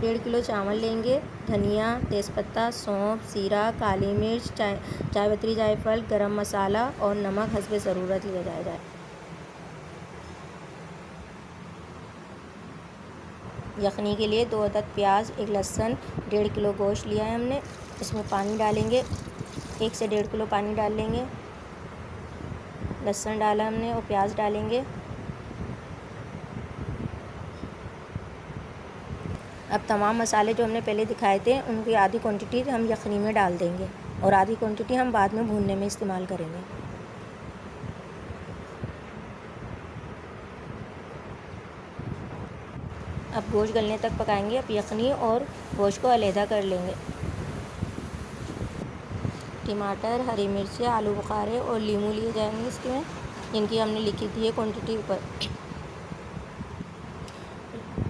1.5 kilo चावल लेंगे। धनिया, तेज़पत्ता, सौंफ, जीरा, काली मिर्च, जावित्री, जायफल, गरम मसाला और नमक हस्बे ज़रूरत लिया जाएगा। यखनी के लिए 2 अदद प्याज, 1 लहसुन, 1.5 किलो गोश्त लिया है हमने। इसमें पानी डालेंगे, 1 से 1.5 किलो पानी डाल लेंगे। लहसुन डाला हमने और प्याज डालेंगे। अब तमाम मसाले जो हमने पहले दिखाए थे उनकी आधी क्वांटिटी हम यखनी में डाल देंगे और आधी क्वांटिटी हम बाद में भूनने में इस्तेमाल करेंगे। अब गोश्त गलने तक पकाएंगे। अब यखनी और गोश्त को अलहदा कर लेंगे। टमाटर, हरी मिर्चें, आलू बुखारे और लीमू लिए जाएंगे इसमें, जिनकी हमने लिखी थी क्वांटिटी ऊपर।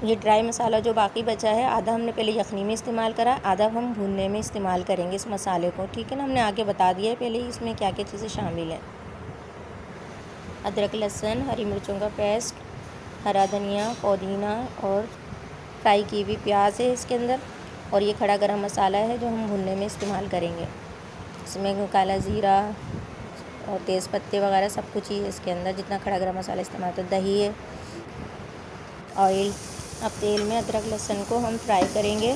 ये ड्राई मसाला जो बाकी बचा है, आधा हमने पहले यखनी में इस्तेमाल करा, आधा हम भूनने में इस्तेमाल करेंगे इस मसाले को। ठीक है ना, हमने आगे बता दिया है पहले इसमें क्या क्या चीज़ें शामिल हैं। अदरक, लहसुन, हरी मिर्चों का पेस्ट, हरा धनिया, पुदीना और फ्राई की हुई प्याज है इसके अंदर। और ये खड़ा गरम मसाला है जो हम भुनने में इस्तेमाल करेंगे। इसमें काला ज़ीरा और तेज़ पत्ते वगैरह सब कुछ ही है इसके अंदर, जितना खड़ा गरम मसाला इस्तेमाल। तो दही है, ऑयल। अब तेल में अदरक लहसुन को हम फ्राई करेंगे,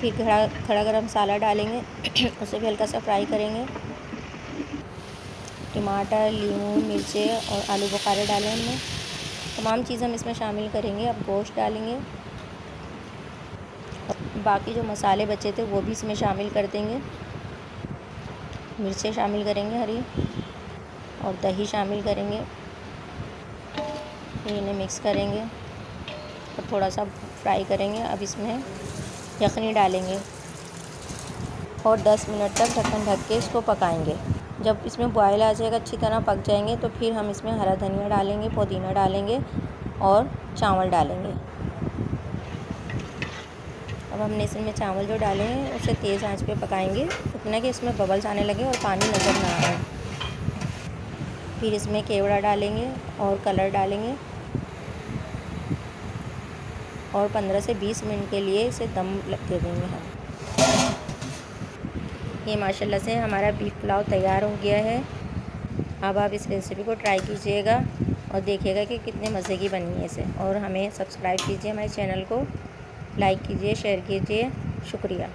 फिर खड़ा गरम मसाला डालेंगे उसे भी हल्का सा फ्राई करेंगे। टमाटर, लीमू, मिर्चें और आलू बुखारे डालें हमने, तमाम चीज़ हम इसमें शामिल करेंगे। अब गोश्त डालेंगे, बाकी जो मसाले बचे थे वो भी इसमें शामिल कर देंगे। मिर्चें शामिल करेंगे हरी और दही शामिल करेंगे। इन्हें मिक्स करेंगे और थोड़ा सा फ्राई करेंगे। अब इसमें यखनी डालेंगे और 10 मिनट तक ढक्कन ढक के इसको पकाएंगे। जब इसमें बॉयल आ जाएगा, अच्छी तरह पक जाएंगे, तो फिर हम इसमें हरा धनिया डालेंगे, पुदीना डालेंगे और चावल डालेंगे। अब हमने इसमें चावल जो डाले हैं उसे तेज़ आंच पे पकाएंगे, इतना कि इसमें बबल्स आने लगे और पानी नज़र ना आए। फिर इसमें केवड़ा डालेंगे और कलर डालेंगे और 15 से 20 मिनट के लिए इसे दम दे देंगे हम। ये माशाल्लाह से हमारा बीफ पुलाव तैयार हो गया है। अब आप इस रेसिपी को ट्राई कीजिएगा और देखिएगा कि कितने मज़े की बनी है इसे। और हमें सब्सक्राइब कीजिए, हमारे चैनल को लाइक कीजिए, शेयर कीजिए। शुक्रिया।